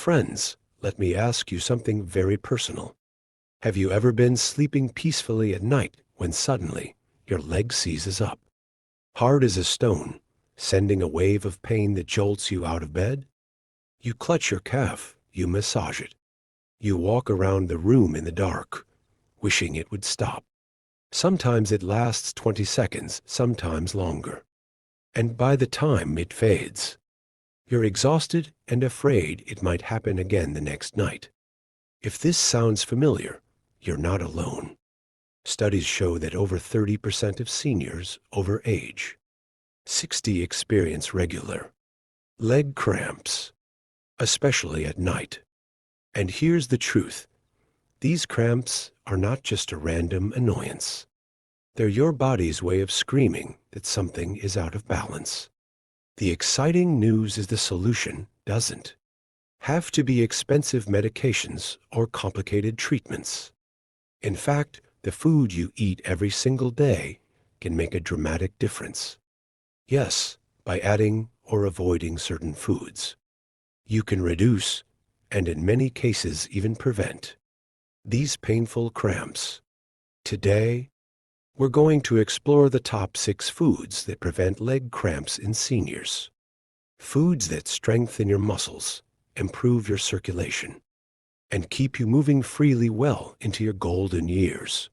Friends, let me ask you something very personal. Have you ever been sleeping peacefully at night when suddenly your leg seizes up, hard as a stone, sending a wave of pain that jolts you out of bed? You clutch your calf, you massage it. You walk around the room in the dark, wishing it would stop. Sometimes it lasts 20 seconds, sometimes longer. And by the time it fades, you're exhausted and afraid it might happen again the next night. If this sounds familiar, you're not alone. Studies show that over 30% of seniors over age 60 experience regular leg cramps, especially at night. And here's the truth. These cramps are not just a random annoyance. They're your body's way of screaming that something is out of balance. The exciting news is the solution doesn't have to be expensive medications or complicated treatments. In fact, the food you eat every single day can make a dramatic difference. Yes, by adding or avoiding certain foods, you can reduce, and in many cases even prevent, these painful cramps. Today, we're going to explore the top 6 foods that prevent leg cramps in seniors. Foods that strengthen your muscles, improve your circulation, and keep you moving freely well into your golden years.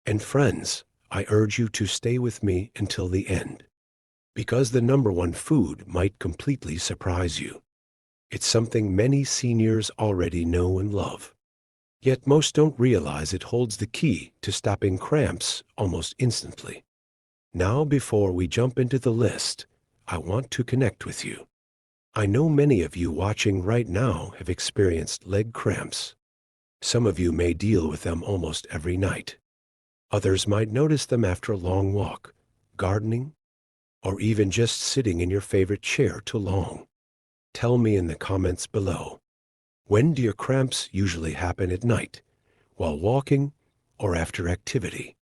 And friends, I urge you to stay with me until the end, because the number 1 food might completely surprise you. It's something many seniors already know and love. Yet most don't realize it holds the key to stopping cramps almost instantly. Now, before we jump into the list, I want to connect with you. I know many of you watching right now have experienced leg cramps. Some of you may deal with them almost every night. Others might notice them after a long walk, gardening, or even just sitting in your favorite chair too long. Tell me in the comments below. When do your cramps usually happen at night, while walking, or after activity?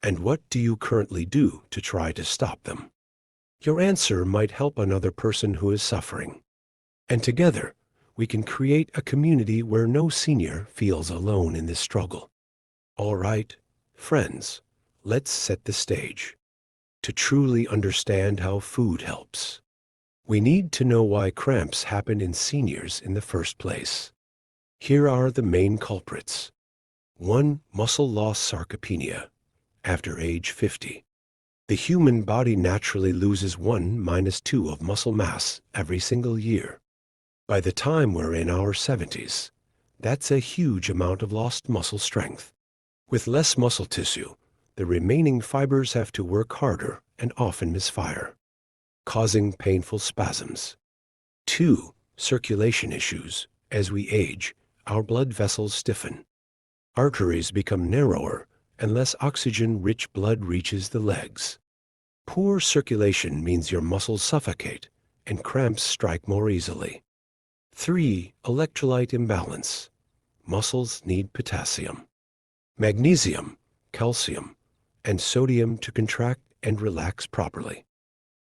And what do you currently do to try to stop them? Your answer might help another person who is suffering. And together, we can create a community where no senior feels alone in this struggle. All right, friends, let's set the stage. To truly understand how food helps, we need to know why cramps happen in seniors in the first place. Here are the main culprits. 1. Muscle loss sarcopenia, after age 50. The human body naturally loses 1–2 of muscle mass every single year. By the time we're in our 70s, that's a huge amount of lost muscle strength. With less muscle tissue, the remaining fibers have to work harder and often misfire, causing painful spasms. 2. Circulation issues. As we age, our blood vessels stiffen. Arteries become narrower and less oxygen-rich blood reaches the legs. Poor circulation means your muscles suffocate and cramps strike more easily. 3. Electrolyte imbalance. Muscles need potassium, magnesium, calcium, and sodium to contract and relax properly.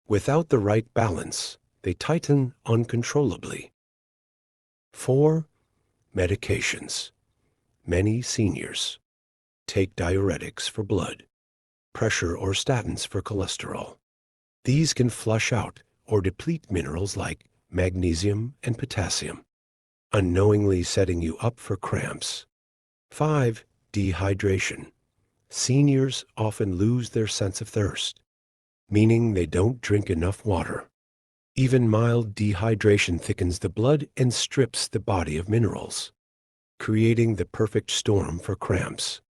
Without the right balance, they tighten uncontrollably. 4. Medications. Many seniors take diuretics for blood pressure or statins for cholesterol. These can flush out or deplete minerals like magnesium and potassium, unknowingly setting you up for cramps. 5. Dehydration. Seniors often lose their sense of thirst, meaning they don't drink enough water. Even mild dehydration thickens the blood and strips the body of minerals, creating the perfect storm for cramps.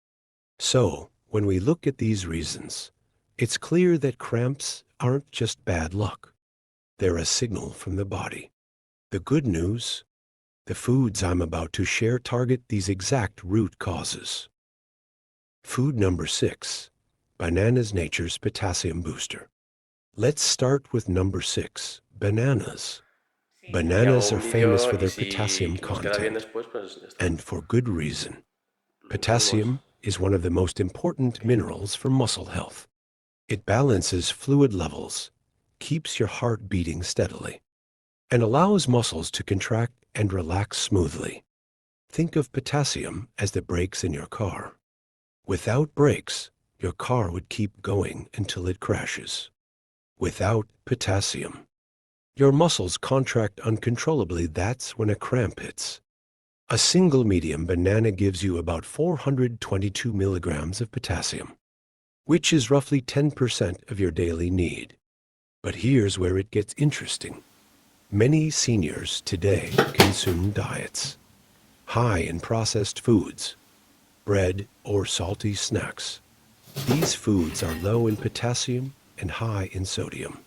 So, when we look at these reasons, it's clear that cramps aren't just bad luck. They're a signal from the body. The good news: the foods I'm about to share target these exact root causes. Food number 6. Bananas, nature's potassium booster. Let's start with number 6, bananas. Y hago Bananas are un famous vídeo for y their si potassium nos queda bien content, después, pues ya está. and for good reason. Lo incluimos. Potassium is one of the most important Ok. minerals for muscle health. It balances fluid levels, keeps your heart beating steadily, and allows muscles to contract and relax smoothly. Think of potassium as the brakes in your car. Without brakes, your car would keep going until it crashes. Without potassium, your muscles contract uncontrollably. That's when a cramp hits. A single medium banana gives you about 422 milligrams of potassium, which is roughly 10% of your daily need. But here's where it gets interesting. Many seniors today consume diets high in processed foods, bread or salty snacks. These foods are low in potassium and high in sodium,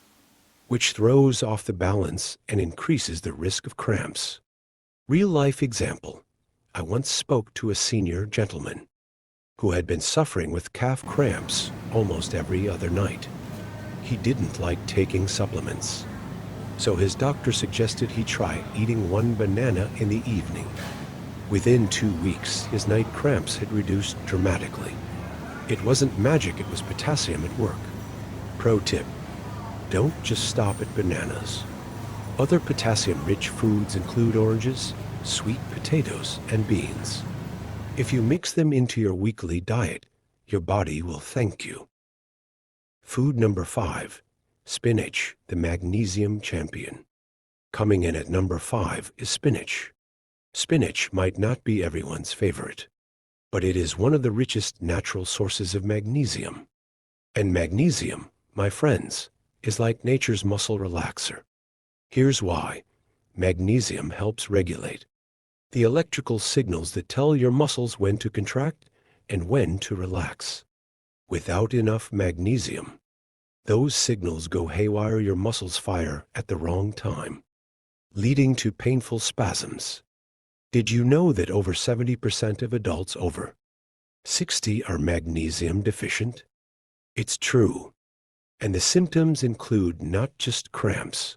which throws off the balance and increases the risk of cramps. Real life example. I once spoke to a senior gentleman who had been suffering with calf cramps almost every other night. He didn't like taking supplements, so his doctor suggested he try eating one banana in the evening. Within 2 weeks, his night cramps had reduced dramatically. It wasn't magic, it was potassium at work. Pro tip: don't just stop at bananas. Other potassium-rich foods include oranges, sweet potatoes, and beans. If you mix them into your weekly diet, your body will thank you. Food number 5, spinach, the magnesium champion. Coming in at number 5 is spinach. Spinach might not be everyone's favorite, but it is one of the richest natural sources of magnesium. And magnesium, my friends, is like nature's muscle relaxer. Here's why. Magnesium helps regulate the electrical signals that tell your muscles when to contract and when to relax. Without enough magnesium, those signals go haywire. Your muscles fire at the wrong time, leading to painful spasms. Did you know that over 70% of adults over 60 are magnesium deficient? It's true. And the symptoms include not just cramps,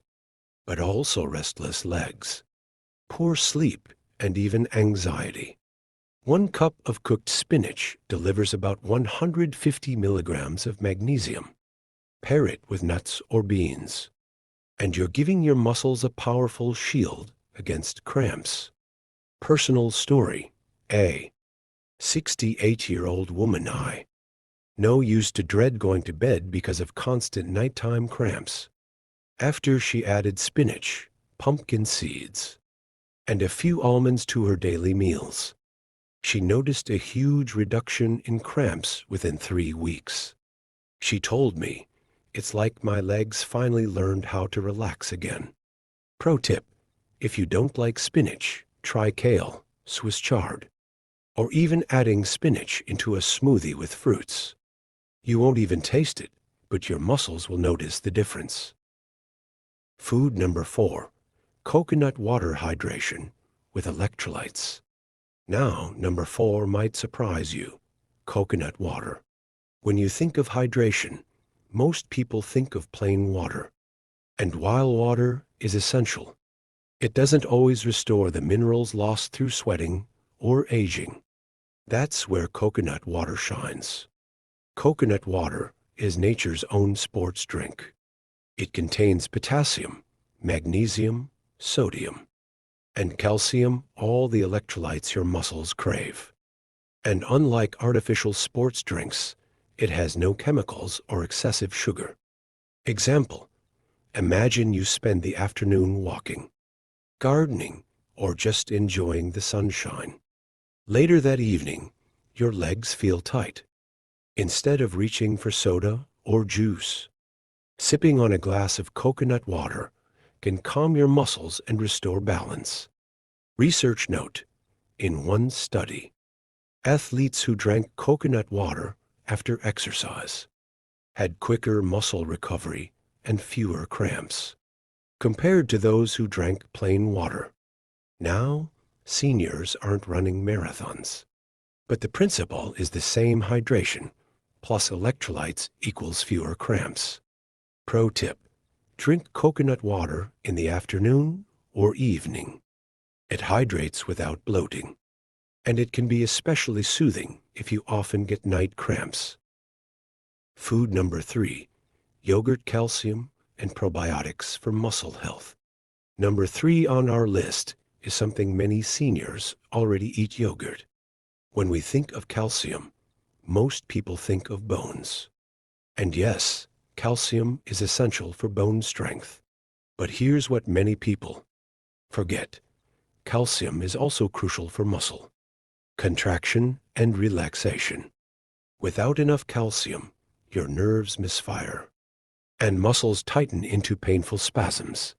but also restless legs, poor sleep, and even anxiety. 1 cup of cooked spinach delivers about 150 milligrams of magnesium. Pair it with nuts or beans, and you're giving your muscles a powerful shield against cramps. Personal story. A 68-year-old woman I know used to dread going to bed because of constant nighttime cramps. After she added spinach, pumpkin seeds, and a few almonds to her daily meals, she noticed a huge reduction in cramps within 3 weeks. She told me, "It's like my legs finally learned how to relax again." Pro tip: if you don't like spinach, try kale, Swiss chard, or even adding spinach into a smoothie with fruits. You won't even taste it, but your muscles will notice the difference. Food number 4, coconut water hydration with electrolytes. Now, number 4 might surprise you. Coconut water. When you think of hydration, most people think of plain water. And while water is essential, it doesn't always restore the minerals lost through sweating or aging. That's where coconut water shines. Coconut water is nature's own sports drink. It contains potassium, magnesium, sodium, and calcium, all the electrolytes your muscles crave. And unlike artificial sports drinks, it has no chemicals or excessive sugar. Example: imagine you spend the afternoon walking, gardening, or just enjoying the sunshine. Later that evening, your legs feel tight. Instead of reaching for soda or juice, sipping on a glass of coconut water can calm your muscles and restore balance. Research note: in one study, athletes who drank coconut water after exercise had quicker muscle recovery and fewer cramps, compared to those who drank plain water. Now, seniors aren't running marathons, but the principle is the same: hydration plus electrolytes equals fewer cramps. Pro tip: drink coconut water in the afternoon or evening. It hydrates without bloating, and it can be especially soothing if you often get night cramps. Food number 3, yogurt calcium and probiotics for muscle health. Number 3 on our list is something many seniors already eat: yogurt. When we think of calcium, most people think of bones. And yes, calcium is essential for bone strength. But here's what many people forget. Calcium is also crucial for muscle contraction and relaxation. Without enough calcium, your nerves misfire, and muscles tighten into painful spasms.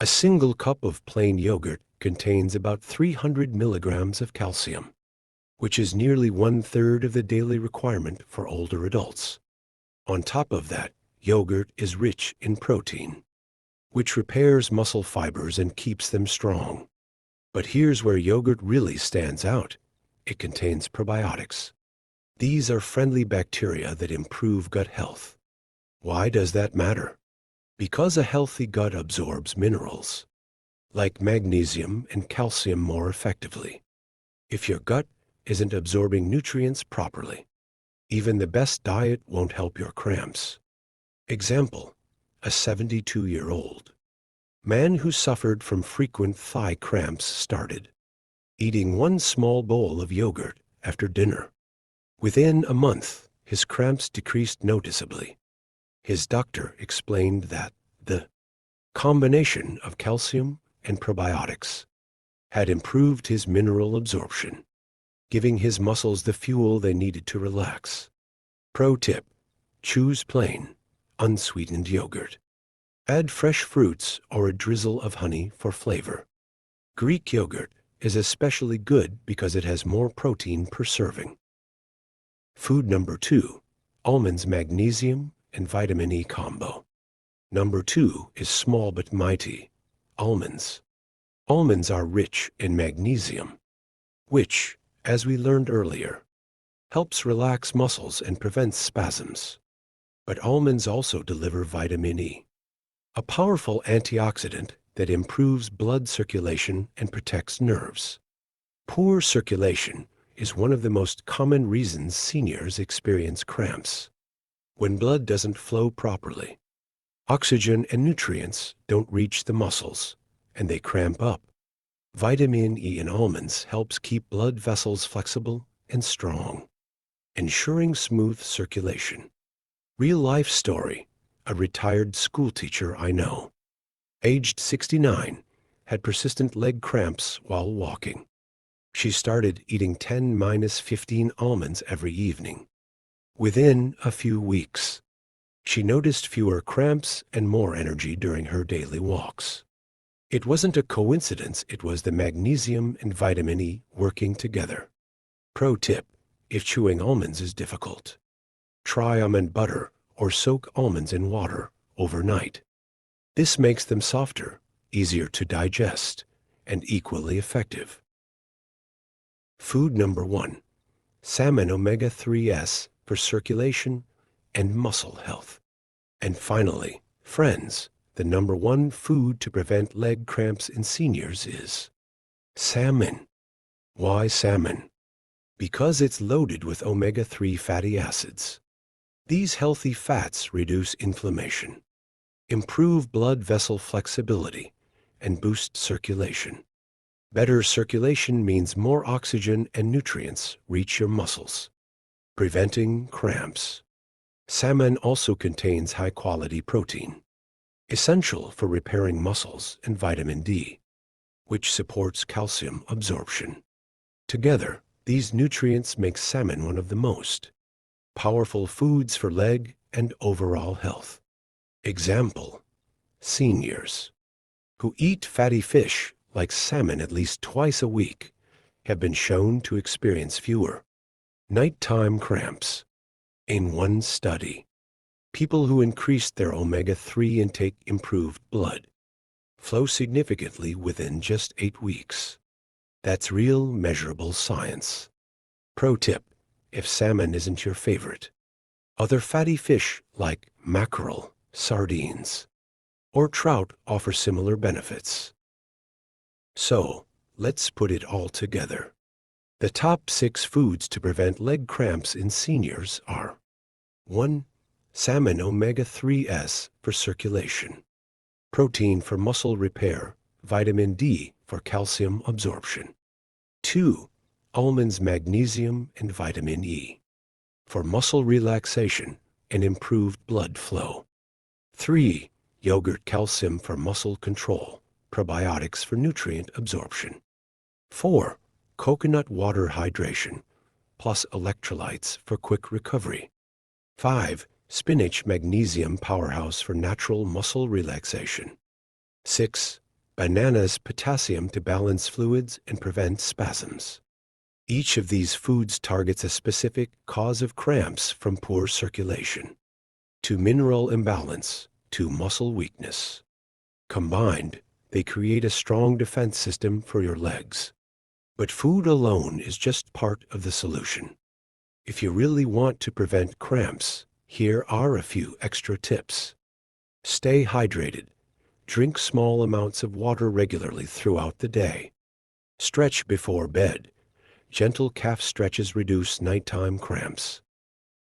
A single cup of plain yogurt contains about 300 milligrams of calcium, which is nearly 1/3 of the daily requirement for older adults. On top of that, yogurt is rich in protein, which repairs muscle fibers and keeps them strong. But here's where yogurt really stands out. It contains probiotics. These are friendly bacteria that improve gut health. Why does that matter? Because a healthy gut absorbs minerals, like magnesium and calcium, more effectively. If your gut isn't absorbing nutrients properly, even the best diet won't help your cramps. Example, a 72-year-old man who suffered from frequent thigh cramps started eating one small bowl of yogurt after dinner. Within a month, his cramps decreased noticeably. His doctor explained that the combination of calcium and probiotics had improved his mineral absorption, giving his muscles the fuel they needed to relax. Pro tip: choose plain, unsweetened yogurt. Add fresh fruits or a drizzle of honey for flavor. Greek yogurt is especially good because it has more protein per serving. Food number 2, almonds, magnesium and vitamin E combo. Number 2 is small but mighty, almonds. Almonds are rich in magnesium, which, as we learned earlier, helps relax muscles and prevents spasms. But almonds also deliver vitamin E, a powerful antioxidant that improves blood circulation and protects nerves. Poor circulation is one of the most common reasons seniors experience cramps. When blood doesn't flow properly, oxygen and nutrients don't reach the muscles, and they cramp up. Vitamin E in almonds helps keep blood vessels flexible and strong, ensuring smooth circulation. Real life story: a retired school teacher I know, aged 69, had persistent leg cramps while walking. She started eating 10-15 almonds every evening. Within a few weeks, she noticed fewer cramps and more energy during her daily walks. It wasn't a coincidence, it was the magnesium and vitamin E working together. Pro tip: if chewing almonds is difficult, try almond butter or soak almonds in water overnight. This makes them softer, easier to digest, and equally effective. Food number 1, salmon omega-3s for circulation and muscle health. And finally, friends, the number 1 food to prevent leg cramps in seniors is salmon. Why salmon? Because it's loaded with omega-3 fatty acids. These healthy fats reduce inflammation, improve blood vessel flexibility, and boost circulation. Better circulation means more oxygen and nutrients reach your muscles, preventing cramps. Salmon also contains high-quality protein, essential for repairing muscles, and vitamin D, which supports calcium absorption. Together, these nutrients make salmon one of the most powerful foods for leg and overall health. Example, seniors who eat fatty fish like salmon at least twice a week have been shown to experience fewer nighttime cramps. In one study, people who increased their omega-3 intake improved blood flow significantly within just 8 weeks. That's real measurable science. Pro tip: if salmon isn't your favorite, other fatty fish like mackerel, sardines, or trout offer similar benefits. So, let's put it all together. The top 6 foods to prevent leg cramps in seniors are: 1. Salmon omega-3s for circulation, protein for muscle repair vitamin D for calcium absorption. 2. Almonds magnesium and vitamin E for muscle relaxation and improved blood flow. 3. Yogurt calcium for muscle control, probiotics for nutrient absorption. 4. Coconut water hydration, plus electrolytes for quick recovery. 5. Spinach magnesium powerhouse for natural muscle relaxation. 6. Bananas potassium to balance fluids and prevent spasms. Each of these foods targets a specific cause of cramps, from poor circulation to mineral imbalance to muscle weakness. Combined, they create a strong defense system for your legs. But food alone is just part of the solution. If you really want to prevent cramps, here are a few extra tips. Stay hydrated. Drink small amounts of water regularly throughout the day. Stretch before bed. Gentle calf stretches reduce nighttime cramps.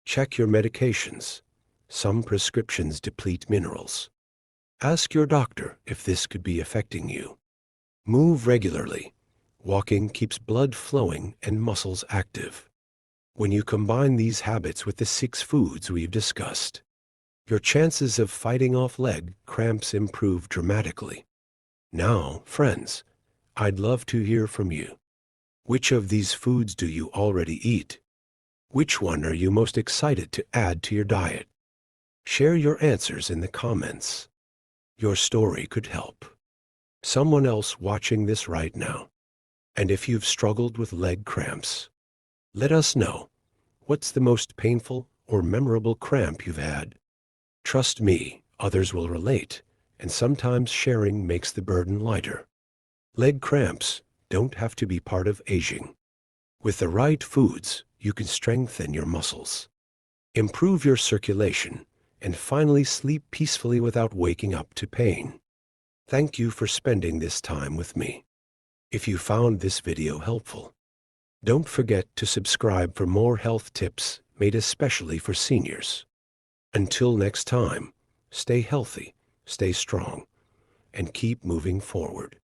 Check your medications. Some prescriptions deplete minerals. Ask your doctor if this could be affecting you. Move regularly. Walking keeps blood flowing and muscles active. When you combine these habits with the 6 foods we've discussed, your chances of fighting off leg cramps improve dramatically. Now, friends, I'd love to hear from you. Which of these foods do you already eat? Which one are you most excited to add to your diet? Share your answers in the comments. Your story could help someone else watching this right now. And if you've struggled with leg cramps, let us know. What's the most painful or memorable cramp you've had? Trust me, others will relate, and sometimes sharing makes the burden lighter. Leg cramps don't have to be part of aging. With the right foods, you can strengthen your muscles, improve your circulation, and finally sleep peacefully without waking up to pain. Thank you for spending this time with me. If you found this video helpful, don't forget to subscribe for more health tips made especially for seniors. Until next time, stay healthy, stay strong, and keep moving forward.